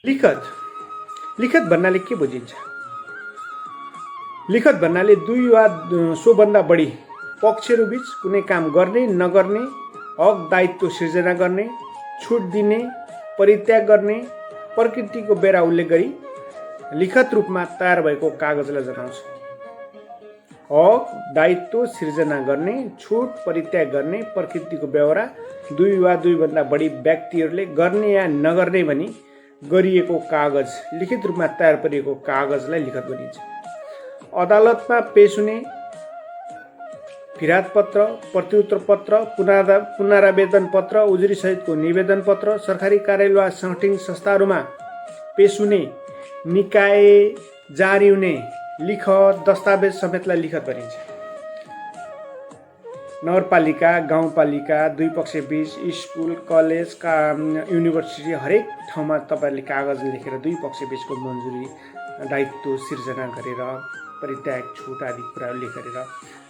लिखत लिखत भन्नाले के बुझिन्छ? लिखत भन्नाले दुई वा सोभन्दा बढी पक्षहरू बीच कुनै काम गर्ने नगर्ने, हक दायित्व सिर्जना गर्ने, छुट दिने, परित्याग गर्ने प्रकृतिको बेरा उल्लेख गरी लिखत रूपमा तयार भएको कागजलाई जनाउँछ। हक दायित्व सिर्जना गर्ने, छुट परित्याग गर्ने प्रकृतिको बेहोरा दुई वा दुईभन्दा बढी व्यक्तिहरूले गर्ने या नगर्ने भनी गरिएको कागज, लिखित रूपमा तयार पारिएको कागजलाई लिखत भनिन्छ। अदालतमा पेश हुने फिराद पत्र, प्रतिउत्तर पत्र, पुनरावेदन पत्र, उजुरी सहितको निवेदन पत्र, सरकारी कार्यालय वा सांगठनिक संस्थाहरूमा पेश हुने, निकाय जारी हुने लिखत दस्तावेज समेतलाई लिखत भनिन्छ। नगरपालिका, गाउँपालिका, दुई पक्ष बीच, स्कुल, कलेज, युनिभर्सिटी हरेक ठाउँमा तपाईँहरूले कागज लेखेर दुई पक्ष बीचको मन्जुरी, दायित्व सिर्जना गरेर परित्याग, छुट आदि कुराहरू लेखेर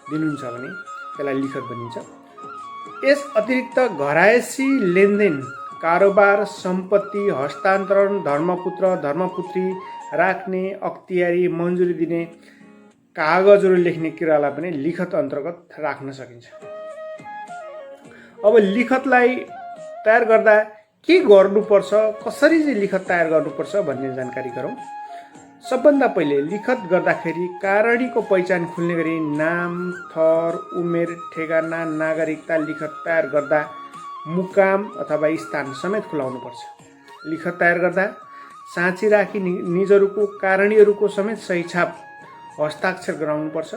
दिनुहुन्छ भने त्यसलाई लिखत भनिन्छ। यस अतिरिक्त घरायसी लेनदेन, कारोबार, सम्पत्ति हस्तान्तरण, धर्मपुत्र धर्मपुत्री राख्ने, अख्तियारी, मन्जुरी दिने कागजहरू लेख्ने क्रियालाई पनि लिखत अन्तर्गत राख्न सकिन्छ। अब लिखतलाई तयार गर्दा के गर्नुपर्छ, कसरी चाहिँ लिखत तयार गर्नुपर्छ भन्ने जानकारी गरौँ। सबभन्दा पहिले लिखत गर्दाखेरि कारणीको पहिचान खुल्ने गरी नाम, थर, उमेर, ठेगाना, नागरिकता लिखत तयार गर्दा मुकाम अथवा स्थान समेत खुलाउनुपर्छ। लिखत तयार गर्दा साँची राखी निजहरूको कारणीहरूको समेत सही छाप हस्ताक्षर गराउनुपर्छ।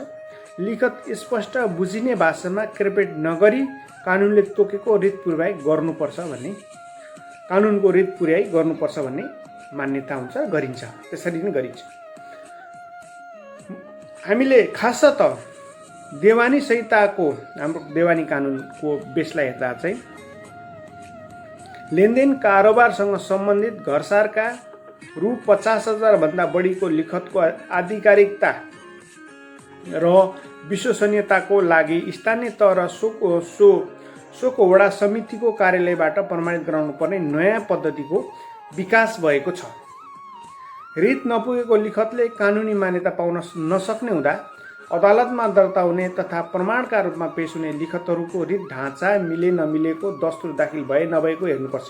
लिखत स्पष्ट बुझिने भाषामा क्रेपेट नगरी कानुनले तोकेको रीत पुर्याइ गर्नुपर्छ भन्ने, कानुनको रीत पुर्याइ गर्नुपर्छ भन्ने मान्यता हुन्छ, गरिन्छ, त्यसरी नै गरिन्छ। हामीले खासतः देवानी संहिताको, हाम्रो देवानी कानुनको बेसलाई हेर्दा चाहिँ लेनदेन कारोबारसँग सम्बन्धित घरसारका रु 50,000 भन्दा बढीको लिखतको आधिकारिकता र विश्वसनीयताको लागि स्थानीय तह र सोको वडा समितिको कार्यालयबाट प्रमाणित गराउनु पर्ने नयाँ पद्धतिको विकास भएको छ। रीत नपुगेको लिखतले कानुनी मान्यता पाउन नसक्ने हुँदा अदालतमा दर्ता हुने तथा प्रमाणका रूपमा पेश हुने लिखतहरूको रीत ढाँचा मिले नमिलेको, दस्तुर दाखिल भए नभएको हेर्नुपर्छ।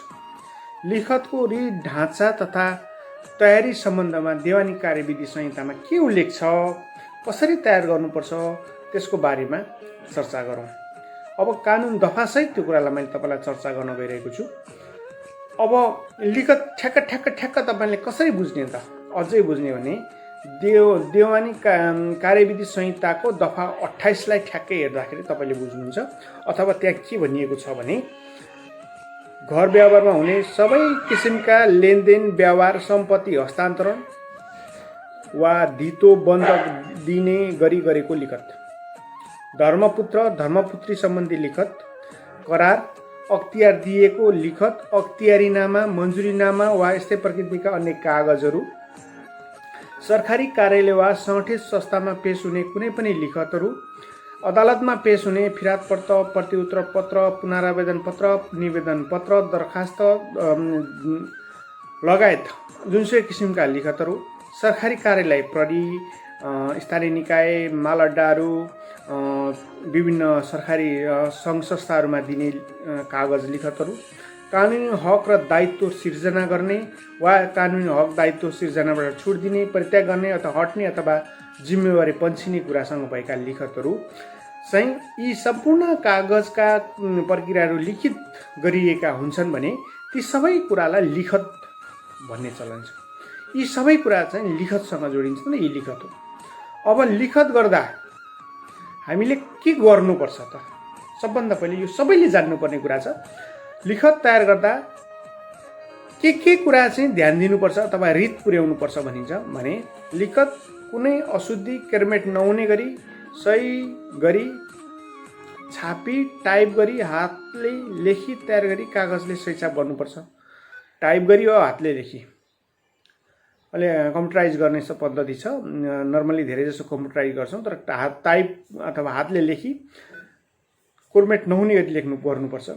लिखतको रीत ढाँचा तथा तयारी सम्बन्धमा देवानी कार्यविधि संहितामा के उल्लेख छ, कसरी तयार गर्नुपर्छ, त्यसको बारेमा चर्चा गरौँ। अब कानुन दफासहित त्यो कुरालाई मैले तपाईँलाई चर्चा गर्न गइरहेको छु। अब लिखत ठ्याक्क तपाईँले कसरी बुझ्ने त? अझै बुझ्ने भने देवानी कार्यविधि संहिताको दफा 28लाई ठ्याक्कै हेर्दाखेरि तपाईँले बुझ्नुहुन्छ। अथवा त्यहाँ के भनिएको छ भने घर व्यवहारमा हुने सबै किसिमका लेनदेन, व्यवहार, सम्पत्ति हस्तान्तरण वा धितो बन्धक दिने गरी गरेको लिखत, धर्मपुत्र धर्मपुत्री सम्बन्धी लिखत, करार, अख्तियार दिएको लिखत, अख्तियारीनामा, मन्जुरीनामा वा यस्तै प्रकृतिका अन्य कागजहरू, सरकारी कार्यालय वा सङ्गठित संस्थामा पेश हुने कुनै पनि लिखतहरू, अदालतमा पेश हुने फिराद पत्र, प्रतिउत्तर पत्र, पुनरावेदन पत्र, निवेदन पत्र, दरखास्त लगायत जुनसुकै किसिमका लिखतहरू, सरकारी कार्यालय, प्रहरी, स्थानीय निकाय, माल अड्डाहरू, विभिन्न सरकारी सङ्घ संस्थाहरूमा दिने कागज लिखतहरू, कानुनी हक र दायित्व सिर्जना गर्ने वा कानुनी हक दायित्व सिर्जनाबाट छुट दिने, परित्याग गर्ने अथवा हट्ने अथवा जिम्मेवारी पन्छिने कुरासँग भएका लिखतहरू चाहिँ यी सम्पूर्ण कागजका प्रक्रियाहरू लिखित गरिएका हुन्छन् भने ती सबै कुरालाई लिखत भन्ने चलन छ। यी सबै कुरा चाहिँ लिखतसँग जोडिन्छन्, यी लिखत हो। अब लिखत गर्दा हामीले के गर्नुपर्छ त? सबभन्दा पहिले यो सबैले जान्नुपर्ने कुरा छ। लिखत तयार गर्दा के कुरा चाहिँ ध्यान दिनुपर्छ अथवा रीत पुर्याउनुपर्छ भनिन्छ भने लिखत कुनै अशुद्धि, क्रेमेट नहुने गरी सही गरी छापी, टाइप गरी, हातले लेखी तयार गरी कागजले सही छाप गर्नुपर्छ। टाइप गरी वा हातले लेखी, अहिले कम्प्युटराइज गर्ने पद्धति छ, नर्मली धेरै जसो कम्प्युटराइज गर्छौँ, तर टाइप अथवा हातले लेखी क्रेमेट नहुने गरी गर्नुपर्छ।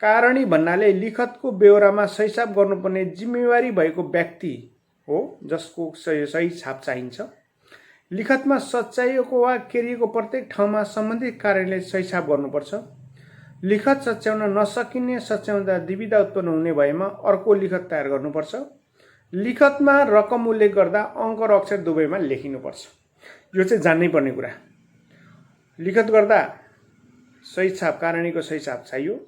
कारणी भन्नाले लिखतको बेहोरामा सही छाप गर्नुपर्ने जिम्मेवारी भएको व्यक्ति हो जसको सही छाप चाहिन्छ। लिखतमा सच्याइएको वा केरिएको प्रत्येक ठाउँमा सम्बन्धित कार्यालयले सही छाप गर्नुपर्छ। लिखत सच्याउन नसकिने, सच्याउँदा दुविधा उत्पन्न हुने भएमा अर्को लिखत तयार गर्नुपर्छ। लिखतमा रकम उल्लेख गर्दा अङ्क र अक्षर दुवैमा लेखिनुपर्छ। यो चाहिँ जान्नै पर्ने कुरा। लिखत गर्दा सही छाप, कारणीको सही छाप चाहियो।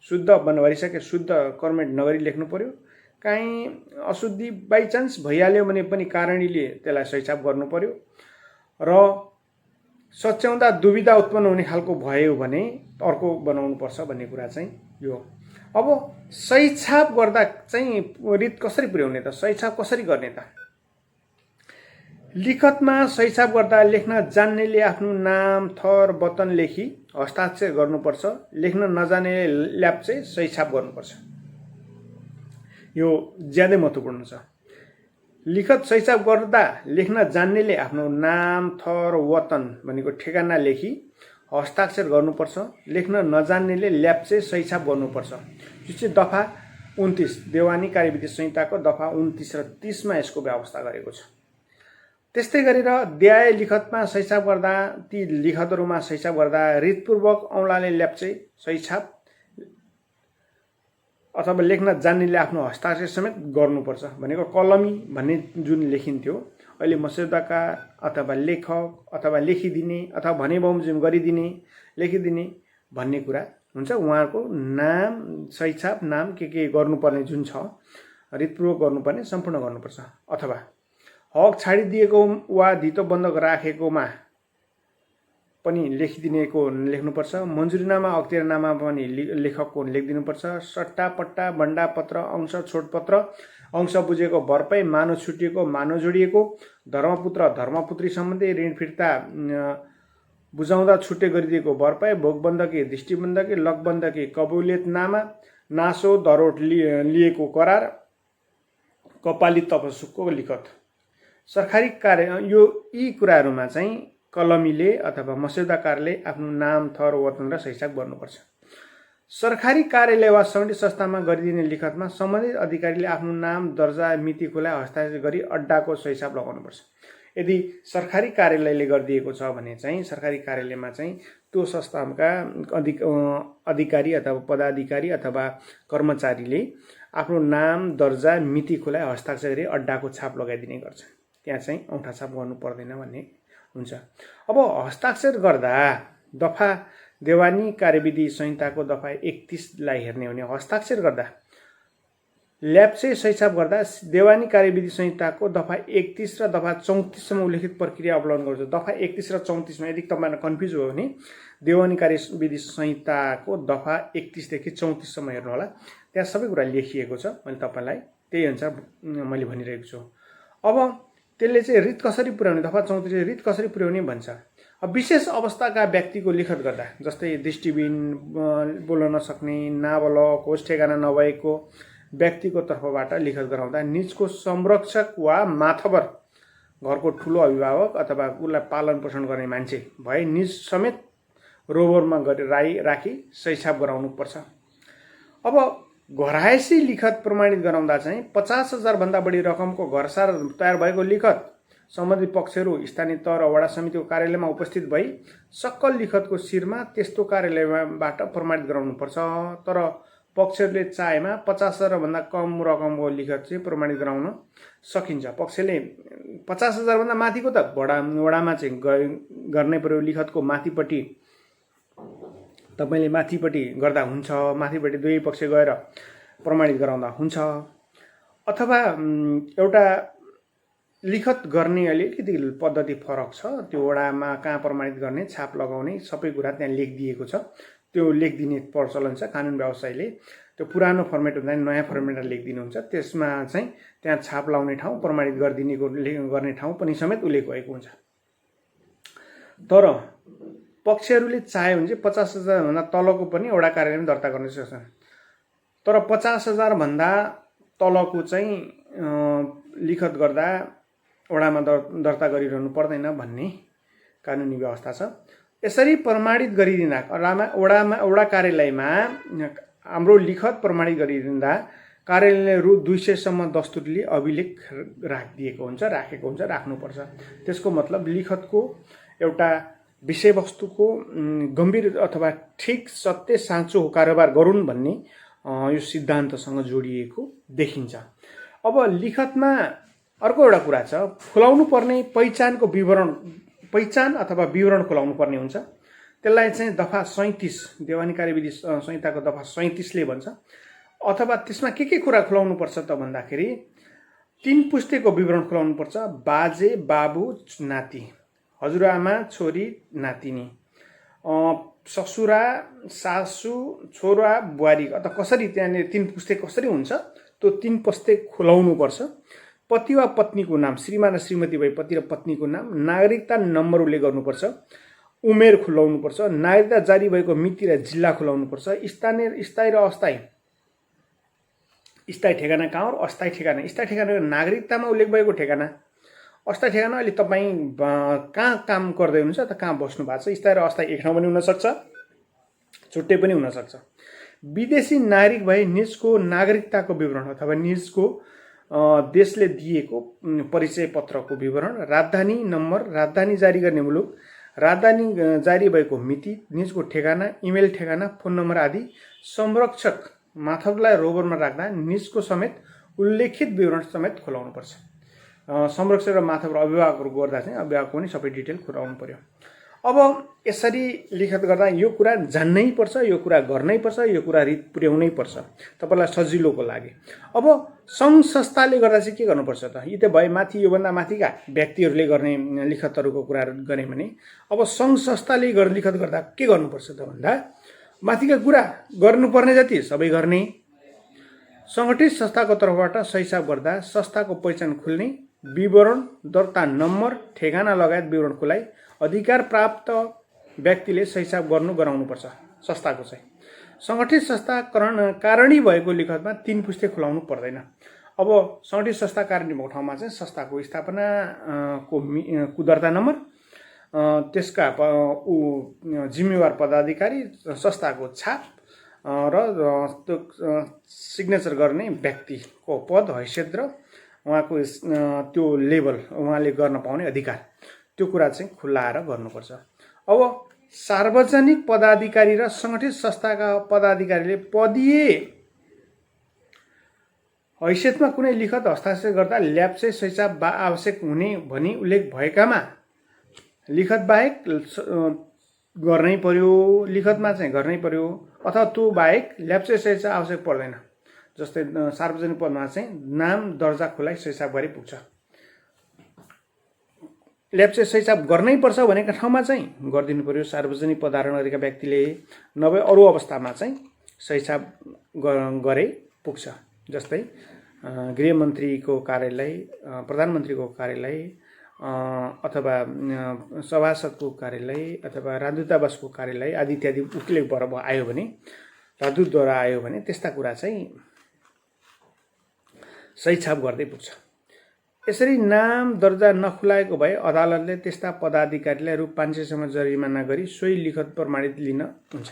शुद्ध भरिसके शुद्ध कर्मेन्ट नगरी लेख्नु पर्यो। काहीँ अशुद्धि बाइचान्स भइहाल्यो भने पनि कारणीले त्यसलाई सही छाप गर्नु पर्यो। र सच्याउँदा दुविधा उत्पन्न हुने खालको भयो भने अर्को बनाउनु पर्छ भन्ने कुरा चाहिँ यो। अब सही छाप गर्दा चाहिँ रित कसरी पुर्याउने त? सही छाप कसरी गर्ने त? लिखतमा सही छाप गर्दा लेख्न जान्नेले आफ्नो नाम, थर, वतन लेखी हस्ताक्षर गर्नुपर्छ। लेख्न नजान्नेले ल्याप्चे सही छाप गर्नुपर्छ। यो ज्यादै महत्त्वपूर्ण छ। लिखत सही छाप गर्दा लेख्न जान्नेले आफ्नो नाम, थर, वतन भनेको ठेगाना लेखी हस्ताक्षर गर्नुपर्छ। लेख्न नजान्नेले ल्याप्चे सही छाप गर्नुपर्छ। यो चाहिँ दफा 29 देवानी कार्यविधि संहिताको दफा 29 र 30 मा यसको व्यवस्था गरेको छ। त्यस्तै गरेर देहाय लिखतमा सही छाप गर्दा, ती लिखतहरूमा सही छाप गर्दा रितपूर्वक औँलाले ल्याप्चे सही छाप अथवा लेख्न जान्नेले आफ्नो हस्ताक्षर समेत गर्नुपर्छ। भनेको कलमी भन्ने जुन लेखिन्थ्यो, अहिले मस्यौदाकार अथवा लेखक अथवा लेखिदिने अथवा भने बमोजिम गरिदिने, लेखिदिने भन्ने कुरा हुन्छ। उहाँहरूको नाम, सही छाप, नाम के गर्नुपर्ने जुन छ रितपूर्वक गर्नुपर्ने सम्पूर्ण गर्नुपर्छ। अथवा हक छाडिदिएको वा धितो बन्धक राखेकोमा पनि लेखिदिनेको लेख्नुपर्छ। मन्जुरीनामा, अख्तियारनामा पनि लेखकको लेखिदिनुपर्छ। सट्टा, पट्टा, बन्डा पत्र, अंश, छोडपत्र, अंश बुझेको भरपाई, मानो छुटिएको, मानो जोडिएको, धर्मपुत्र, धर्मपुत्री सम्बन्धी, ऋण फिर्ता बुझाउँदा छुट्टै गरिदिएको भरपाई, भोगबन्धकी, दृष्टिबन्धकी, लगबन्धकी, कबुलियतनामा, नासो, दरोट लिएको करार, कपाली तपसुकको लिखत। सरकारी कार्य यी कुराहरूमा चाहिँ कलमीले अथवा मस्यौदाकारले आफ्नो नाम, थर, वतन र सही छाप गर्नुपर्छ। सरकारी कार्यालय वा सङ्घीय संस्थामा गरिदिने लिखतमा सम्बन्धित अधिकारीले आफ्नो नाम, दर्जा, मिति खुलाई हस्ताक्षर गरी अड्डाको सही छाप लगाउनुपर्छ। यदि सरकारी कार्यालयले गरिदिएको छ भने चाहिँ सरकारी कार्यालयमा चाहिँ त्यो संस्थाका अधिकारी अथवा पदाधिकारी अथवा कर्मचारीले आफ्नो नाम, दर्जा, मिति खुलाई हस्ताक्षर गरी अड्डाको छाप लगाइदिने गर्छ। त्यहाँ चाहिँ औँठा छाप गर्नु पर्दैन भन्ने हुन्छ। अब हस्ताक्षर गर्दा दफा देवानी कार्यविधि संहिताको दफा 31 लाई हेर्ने हो भने हस्ताक्षर गर्दा ल्याप्चे सही छाप गर्दा देवानी कार्यविधि संहिताको दफा 31 र दफा 34 सम्म उल्लेखित प्रक्रिया अवलम्बन गर्छ। दफा 31 र 34 मा यदि तपाईहरुलाई कन्फ्युज भयो भने देवानी कार्यविधि संहिताको दफा 31 देखि 34 सम्म हेर्नु होला। त्यहाँ सबै कुरा लेखिएको छ। मैले तपाईलाई त्यही अनुसार मैले भनिरहेको छु। अब त्यसले चाहिँ रित कसरी पुर्याउने, दफा 34 रित कसरी पुर्याउने भन्छ। अब विशेष अवस्थाका व्यक्तिको लिखत गर्दा, जस्तै दृष्टिबिन, बोल्न नसक्ने, नाबालक, होस ठेगाना नभएको व्यक्तिको तर्फबाट लिखत गराउँदा निजको संरक्षक वा माथबर, घरको ठुलो अभिभावक अथवा उसलाई पालन पोषण गर्ने मान्छे भए निज समेत रोबरमा राखी सही छाप गराउनु पर्छ। अब घरायसी लिखत प्रमाणित गराउँदा चाहिँ 50,000 भन्दा बढी रकमको घरसार तयार भएको लिखत सम्बन्धित पक्षहरू स्थानीय तह र वडा समितिको कार्यालयमा उपस्थित भई सक्कल लिखतको शिरमा त्यस्तो कार्यालयबाट प्रमाणित गराउनु पर्छ। तर पक्षहरूले चाहेमा 50,000 भन्दा कम रकमको लिखत चाहिँ प्रमाणित गराउन सकिन्छ। पक्षले 50,000 भन्दा माथिको त वडामा चाहिँ गर्नै पर्यो। लिखतको माथिपट्टि तपाईले माथिपट्टि गर्दा हुन्छ, माथिपट्टि दुवै पक्ष गएर प्रमाणित गराउँदा हुन्छ। अथवा एउटा लिखत गर्ने अलिकति पद्धति फरक छ। त्यो वडामा कहाँ प्रमाणित गर्ने, छाप लगाउने सबै कुरा त्यहाँ लेखिदिएको छ। त्यो लेखिदिने प्रचलन छ। कानुन व्यवसायीले त्यो पुरानो फर्मेट हुँदा नयाँ फर्मेटमा लेखिदिनुहुन्छ। त्यसमा चाहिँ त्यहाँ छाप लाउने ठाउँ, प्रमाणित गर्ने ठाउँ पनि समेत उल्लेख भएको हुन्छ। तर पक्षहरूले चाहे भने चाहिँ 50,000 भन्दा तलको पनि वडा कार्यालयमा दर्ता गर्न सक्छन्। तर 50,000 भन्दा तलको चाहिँ लिखत गर्दा वडामा दर्ता गरिरहनु पर्दैन भन्ने कानुनी व्यवस्था छ। यसरी प्रमाणित गरिदिँदा वडा कार्यालयमा हाम्रो लिखत प्रमाणित गरिदिँदा कार्यालयले रु 200 सम्म दस्तुरले अभिलेख राखिदिएको हुन्छ, राखेको हुन्छ, राख्नुपर्छ। त्यसको मतलब लिखतको एउटा विषयवस्तुको गम्भीर अथवा ठिक सत्य साँचो कारोबार गरून् भन्ने यो सिद्धान्तसँग जोडिएको देखिन्छ। अब लिखतमा अर्को एउटा कुरा छ, खुलाउनु पर्ने पहिचान अथवा विवरण खुलाउनु पर्ने हुन्छ। त्यसलाई चाहिँ दफा 37 देवानी कार्यविधि संहिताको दफा 37 ले भन्छ। अथवा त्यसमा के कुरा खुलाउनु पर्छ त भन्दाखेरि 3 पुस्तेको विवरण खुलाउनु पर्छ। बाजे, बाबु, नाति, हजुरआमा, छोरी, नातिनी, ससुरा, सासू, छोरा, बुहारी, अथवा कसरी त्यहाँनिर 3 पुस्ते कसरी हुन्छ त्यो 3 पुस्ते खुलाउनु पर्छ। पति वा पत्नीको नाम, श्रीमान र श्रीमती भए पति र पत्नीको नाम, नागरिकता नम्बर उल्लेख गर्नुपर्छ, उमेर खुलाउनुपर्छ, नागरिकता जारी भएको मिति र जिल्ला खुलाउनुपर्छ, स्थायी र अस्थायी, स्थायी ठेगाना कहाँ हो, अस्थायी ठेगाना, स्थायी ठेगाना नागरिकतामा उल्लेख भएको ठेगाना, अस्थायी ठेगाना अहिले तपाईँ कहाँ काम गर्दै हुनुहुन्छ त कहाँ बस्नु भएको छ, स्थायी र अस्थायी एक ठाउँ पनि हुनसक्छ, छुट्टै पनि हुनसक्छ। विदेशी नागरिक भए निजको नागरिकताको विवरण अथवा निजको देशले दिएको परिचय पत्रको विवरण, राजधानी नम्बर, राजधानी जारी गर्ने मुलुक, राजधानी जारी भएको मिति, निजको ठेगाना, इमेल ठेगाना, फोन नम्बर आदि संरक्षक माथकलाई रोबरमा राख्दा निजको समेत उल्लेखित विवरण समेत खुलाउनुपर्छ। संरक्षक र माथक र अभिभावकहरू गर्दा चाहिँ अभिभावकको पनि सबै डिटेल खुलाउनु पर्यो। अब यसरी लिखत गर्दा यो कुरा जान्नै पर्छ, यो कुरा गर्नै पर्छ, यो कुरा रित पुर्याउनै पर्छ तपाईँलाई सजिलोको लागि। अब सङ्घ संस्थाले गर्दा चाहिँ के गर्नुपर्छ त, यी त भए माथि योभन्दा माथिका व्यक्तिहरूले गर्ने लिखतहरूको कुराहरू गऱ्यौँ भने अब सङ्घ संस्थाले लिखत गर्दा के गर्नुपर्छ त भन्दा माथिका कुरा गर्नुपर्ने जति सबै गर्ने, सङ्गठित संस्थाको तर्फबाट सही हिसाब गर्दा संस्थाको पहिचान खुल्ने, विवरण, दर्ता नम्बर, ठेगाना लगायत विवरण खुलाइ अधिकार प्राप्त व्यक्तिले सही हिसाब गराउनुपर्छ संस्थाको चाहिँ। सङ्गठित संस्था कारणी भएको लिखतमा 3 पुस्ते खुलाउनु पर्दैन। अब सङ्गठित संस्था कारणी भएको ठाउँमा चाहिँ संस्थाको स्थापना को दर्ता नम्बर, त्यसका जिम्मेवार पदाधिकारी, संस्थाको छाप र सिग्नेचर गर्ने व्यक्तिको पद, हैसियत र उहाँको त्यो लेभल, उहाँले गर्न पाउने अधिकार, त्यो कुरा चाहिँ खुलाएर गर्नुपर्छ। अब सार्वजनिक पदाधिकारी र सङ्गठित संस्थाका पदाधिकारीले पदीय हैसियतमा कुनै लिखत हस्ताक्षर गर्दा ल्याप्से सहिसाब आवश्यक हुने भनी उल्लेख भएकामा लिखत बाहेक गर्नै पर्यो, लिखतमा चाहिँ गर्नै पर्यो, अथवा त्यो बाहेक ल्याप्से सहिसाब आवश्यक पर्दैन। जस्तै सार्वजनिक पदमा चाहिँ नाम दर्जा खुलाइ सहिसाब गरे पुग्छ। ल्याप्से सहिसाब गर्नै पर्छ भनेका ठाउँमा चाहिँ गरिदिनु पर्यो सार्वजनिक पद धारण गरेका व्यक्तिले, नभए अरू अवस्थामा चाहिँ सहिसाब गरे पुग्छ। जस्तै गृहमन्त्रीको कार्यालय, प्रधानमन्त्रीको कार्यालय, अथवा सभासदको कार्यालय, अथवा राजदूतावासको कार्यालय आदि इत्यादि उल्लेख भएर आयो भने, राजदूतद्वारा आयो भने त्यस्ता कुरा चाहिँ सही छाप गर्दै पुग्छ। यसरी नाम दर्जा नखुलाएको भए अदालतले त्यस्ता पदाधिकारीलाई रु 500 सम्म जरिमाना गरी सोही लिखत प्रमाणित लिन हुन्छ।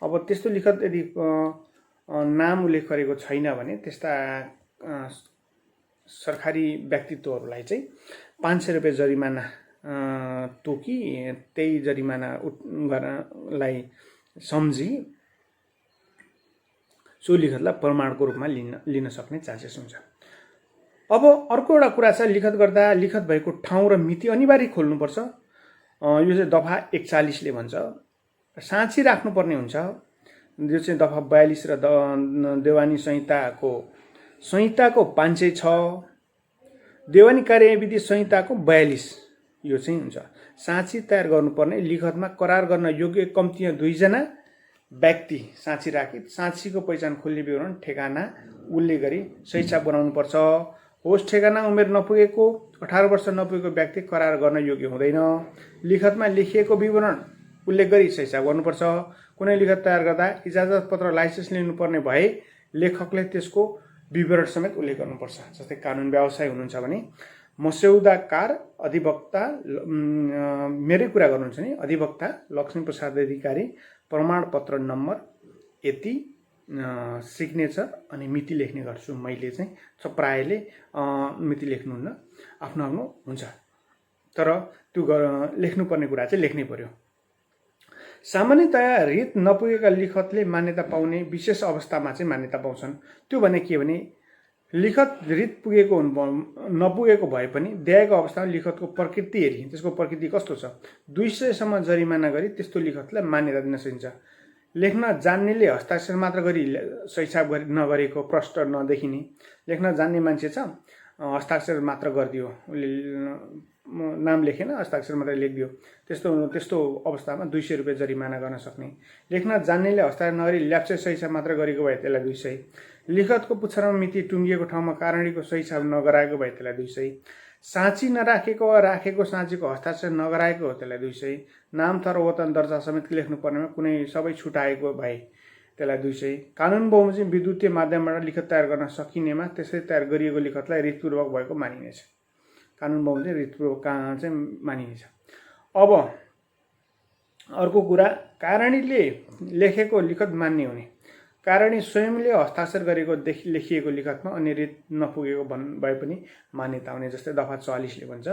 अब त्यस्तो लिखत यदि नाम उल्लेख गरेको छैन भने त्यस्ता सरकारी व्यक्तित्वहरूलाई चाहिँ 500 रुपियाँ जरिमाना तोकी त्यही जरिमाना गर्नलाई सम्झी सो लिखतलाई प्रमाणको रूपमा लिन सक्ने चान्सेस हुन्छ। अब अर्को एउटा कुरा छ, लिखत गर्दा लिखत भएको ठाउँ र मिति अनिवार्य खोल्नुपर्छ। यो चाहिँ दफा 41 ले भन्छ। साँची राख्नुपर्ने हुन्छ, यो चाहिँ दफा 42 र देवानी संहिताको 506, देवानी कार्यविधि संहिताको 42 यो चाहिँ हुन्छ। साँची तयार गर्नुपर्ने, लिखतमा करार गर्न योग्य कम्तीमा 2 जना व्यक्ति साँची राखी साँचीको पहिचान खुल्ने विवरण, ठेगाना उल्लेख गरी सही छाप बनाउनुपर्छ। होस् ठेगाना उमेर नपुगेको 18 वर्ष नपुगेको व्यक्ति करार गर्न योग्य हुँदैन। लिखतमा लेखिएको विवरण उल्लेख गरी सही छाप गर्नुपर्छ। कुनै लिखत तयार गर्दा इजाजत पत्र लाइसेन्स लिनुपर्ने भए लेखकले त्यसको विवरण समेत उल्लेख गर्नुपर्छ। जस्तै कानुन व्यवसाय हुनुहुन्छ भने मस्यौदाकार अधिवक्ता, मेरै कुरा गर्नुहुन्छ नि, अधिवक्ता लक्ष्मी प्रसाद अधिकारी, प्रमाणपत्र नम्बर यति सिग्नेचर अनि मिति लेख्ने गर्छु मैले चाहिँ। प्रायले मिति लेख्नुहुन्न, आफ्नो आफ्नो हुन्छ, तर त्यो लेख्नुपर्ने कुरा चाहिँ लेख्नै पर्यो। सामान्यतया रित नपुगेका लिखतले मान्यता पाउने विशेष अवस्थामा चाहिँ मान्यता पाउँछन्। त्यो भने के भने लिखत रित पुगेको नपुगेको भए पनि देयको अवस्थामा लिखतको प्रकृति हेरी त्यसको प्रकृति कस्तो छ 200 सम्म जरिमाना गरी त्यस्तो लिखतलाई मान्यता दिन सकिन्छ। लेख्न जान्नेले हस्ताक्षर मात्र गरी सही छाप नगरेको प्रष्ट नदेखिने, लेख्न जान्ने मान्छे छ हस्ताक्षर मात्र गरिदियो, उसले नाम लेखेन हस्ताक्षर मात्र लेखिदियो, त्यस्तो अवस्थामा 200 रुपियाँ जरिमाना गर्न सक्ने। लेख्न जान्नेले हस्ताक्षर नगरी ल्याप्चे सही छाप मात्र गरेको भए त्यसलाई 200। लिखतको पुच्छरमा मिति टुङ्गिएको ठाउँमा कारणीको सही छाप नगराएको भए त्यसलाई 200। साँची नराखेको वा राखेको साँचीको हस्ताक्षर नगराएको हो त्यसलाई 200। नाम थर वतन दर्जा समेत लेख्नुपर्नेमा कुनै सबै छुटाएको भए त्यसलाई 200। कानुन बमोजिम विद्युतीय माध्यमबाट लिखत तयार गर्न सकिनेमा त्यसै तयार गरिएको लिखतलाई रितपूर्वक भएको मानिनेछ। कानुन बमोजिम रितपूर्वक चाहिँ मानिनेछ। अब अर्को कुरा, कारणीले लेखेको लिखत मान्य हुने। कारणीले स्वयंले हस्ताक्षर गरेको लेखिएको लिखतमा अन्य रित नपुगेको भए पनि मान्यता हुने। जस्तै दफा 44 ले भन्छ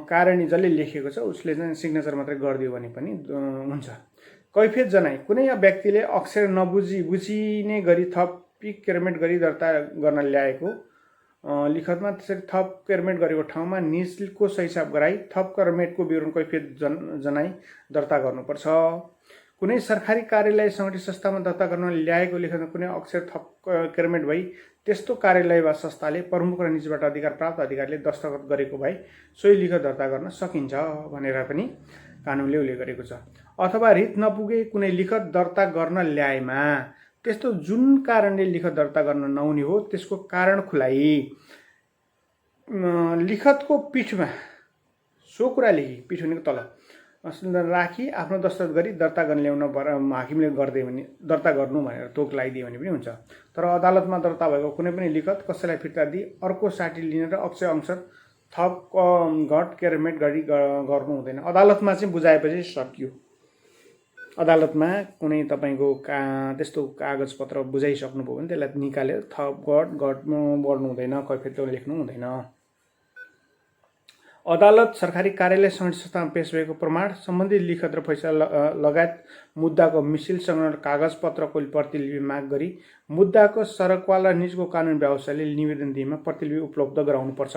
कारणीले जसले लेखेको छ उसले चाहिँ सिग्नेचर मात्रै गरिदियो भने पनि हुन्छ। कैफियत जनाई, कुनै व्यक्तिले अक्षर बुझिने गरी थप केरमेट गरी दर्ता गर्न ल्याएको लिखतमा त्यसरी थप केरमेट गरेको ठाउँमा निजको सही छाप गराई थप केरमेटको विवरण कैफियत जनाई दर्ता गर्नुपर्छ। कुनै सरकारी कार्यालय सङ्गठित संस्थामा दर्ता गर्न ल्याएको लेखनमा कुनै अक्षर थप केरमेट भई त्यस्तो कार्यालय वा संस्थाले प्रमुख र निजबाट अधिकार प्राप्त अधिकारीले दस्तखत गरेको भए सोही लिखत दर्ता गर्न सकिन्छ भनेर पनि कानुनले उल्लेख गरेको छ। अथवा रित नपुगे कुनै लिखत दर्ता गर्न ल्याएमा त्यस्तो जुन कारणले लिखत दर्ता गर्न नहुने हो त्यसको कारण खुलाई लिखतको पीठमा सो कुरा लेखी, पीठ भनेको तल राखी आफ्नो दस्तखत गरी दर्ता गर्न ल्याउन हाकिमले गर्दै भने दर्ता गर्नु भनेर तोक लगाइदियो भने पनि हुन्छ। तर अदालतमा दर्ता भएको कुनै पनि लिखत कसैलाई फिर्ता दिई अर्को साठी लिने र अक्षर अंशर थप घट केरमेट गरी गर्नु हुँदैन। अदालतमा चाहिँ बुझाएपछि सकियो। अदालतमा कुनै तपाईको त्यस्तो कागजपत्र बुझाइसक्नुभयो भने त्यसलाई निकालेर थप घट्नु बढ्नु हुँदैन, कैफियत लेख्नु हुँदैन। अदालत सरकारी कार्यालय सङ्गठित संस्थामा पेश भएको प्रमाण सम्बन्धित लिखत र फैसला लगायत मुद्दाको मिसिल संग्रह कागजपत्रको प्रतिलिपि माग गरी मुद्दाको सरकवाल र निजको कानुन व्यवसायले निवेदन दिएमा प्रतिलिपि उपलब्ध गराउनुपर्छ।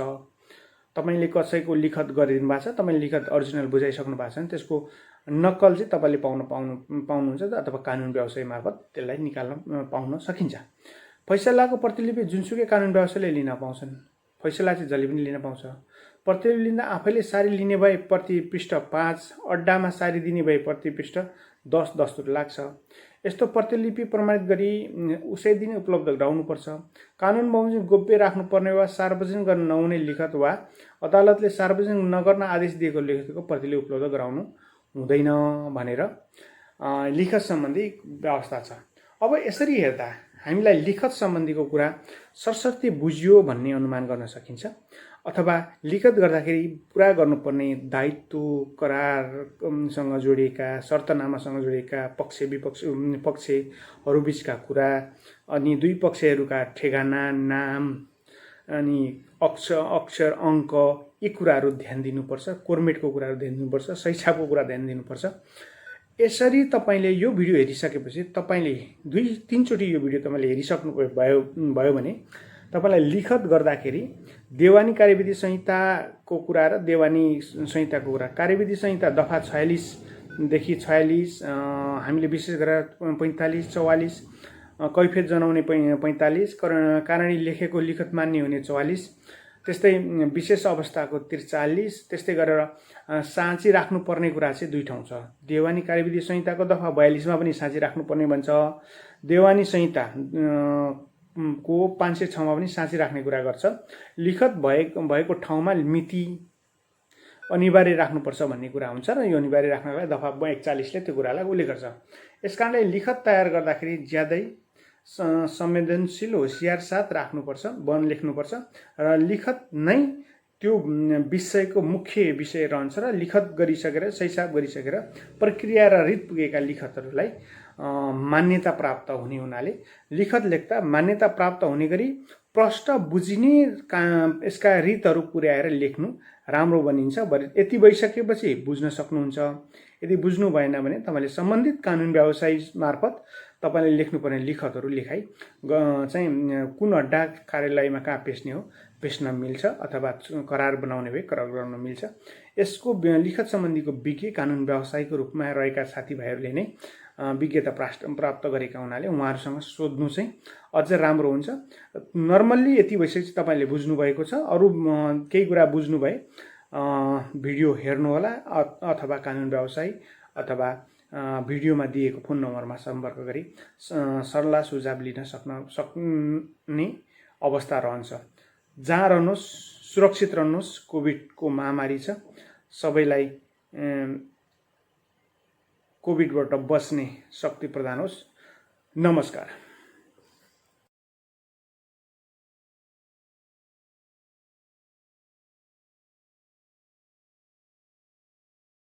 तपाईले कसैको लिखत गरिदिनु भएको छ, तपाईले लिखत अरिजिनल बुझाइसक्नु भएको छ भने त्यसको नक्कल चाहिँ तपाईले पाउनुहुन्छ अथवा कानुन व्यवसाय मार्फत त्यसलाई निकाल्न पाउन सकिन्छ। फैसलाको प्रतिलिपि जुनसुकै कानुन व्यवसायले लिन पाउँछन्। फैसला चाहिँ जसले पनि लिन पाउँछ। प्रतिलिपि लिँदा आफैले सारी लिने भए प्रति पृष्ठ 5, अड्डामा सारी दिने भए प्रति पृष्ठ 10 दस्तुर लाग्छ। यस्तो प्रतिलिपि प्रमाणित गरी उसै दिन उपलब्ध गराउनुपर्छ। कानुन बमोजिम गोप्य राख्नुपर्ने वा सार्वजनिक गर्न नहुने लिखत वा अदालतले सार्वजनिक नगर्न आदेश दिएको लिखतको प्रतिलिपि उपलब्ध गराउनु हुँदैन भनेर लिखत सम्बन्धी व्यवस्था छ। अब यसरी हेर्दा हामीलाई लिखत सम्बन्धीको कुरा सरसर्ती बुझियो भन्ने अनुमान गर्न सकिन्छ। अथवा लिखत गर्दाखेरि पुरा गर्नुपर्ने दायित्व करारसँग जोडिएका शर्तनामासँग जोडिएका पक्षहरू बीचका कुरा अनि दुई पक्षहरूका ठेगाना नाम अनि अक्षर अङ्क यी कुराहरू ध्यान दिनुपर्छ। कोर्मेटको कुराहरू ध्यान दिनुपर्छ। सही छापको कुरा ध्यान दिनुपर्छ। यसरी तपाईले यो भिडियो हेरिसकेपछि तपाईले 2-3 चोटि यो भिडियो तपाईले हेरिसक्नु भयो भने तपाईलाई लिखत गर्दाखेरि देवानी कार्यविधि संहिताको कुरा र देवानी संहिताको कुरा कार्यविधि संहिता दफा 46 देखि 46 हामीले विशेष गरेर 45 44 कैफियत जनाउने 45 कारणी लेखेको लिखत मान्य हुने 44 त्यस्तै विशेष अवस्थाको 43 त्यस्तै गरेर साँची राख्नुपर्ने कुरा चाहिँ 2 ठाउँ छ। देवानी कार्यविधि संहिताको दफा 42 मा पनि साँची राख्नुपर्ने भन्छ। देवानी संहिता को 506 मा पनि साँची राख्ने कुरा गर्छ। लिखत भएको ठाउँमा मिति अनिवार्य राख्नुपर्छ भन्ने कुरा हुन्छ र यो अनिवार्य राख्नलाई दफा 41 ले त्यो कुरालाई उल्लेख गर्छ। यसकारणले लिखत तयार गर्दाखेरि ज्यादै संवेदनशील होशियार साथ राख्नुपर्छ, लेख्नुपर्छ र लिखत नै त्यो विषयको मुख्य विषय रहन्छ र लिखत गरिसकेर सही छाप गरिसकेर प्रक्रिया र रित पुगेका लिखतहरूलाई मान्यता प्राप्त हुने हुनाले लिखत लेख्दा मान्यता प्राप्त हुने गरी प्रष्ट बुझिने यसका रीतहरू पुर्याएर लेख्नु राम्रो बनिन्छ। यति भइसकेपछि बुझ्न सक्नुहुन्छ। यदि बुझ्नु भएन भने तपाईँले सम्बन्धित कानुन व्यवसायी मार्फत तपाईँले लेख्नुपर्ने लिखतहरू लेखाइ चाहिँ कुन अड्डा कार्यालयमा कहाँ पेस्ने हो पेस्न मिल्छ, अथवा करार बनाउने भए करार गर्न मिल्छ। यसको लिखत सम्बन्धीको विज्ञ कानुन व्यवसायीको रूपमा रहेका साथीभाइहरूले नै विज्ञता प्राप्त गरेका हुनाले उहाँहरूसँग सोध्नु चाहिँ अझ राम्रो हुन्छ। नर्मल्ली यति भइसकेपछि तपाईँले बुझ्नुभएको छ। अरू केही कुरा बुझ्नु भए भिडियो हेर्नुहोला, अथवा कानुन व्यवसायी अथवा भिडियोमा दिएको फोन नम्बरमा सम्पर्क गरी सल्लाह सुझाव लिन सक्ने अवस्था रहन्छ। जहाँ रहनुहोस् सुरक्षित रहनुहोस्। कोभिडको महामारी छ, सबैलाई कोभिडबाट बच्ने शक्ति प्रदान होस्। नमस्कार।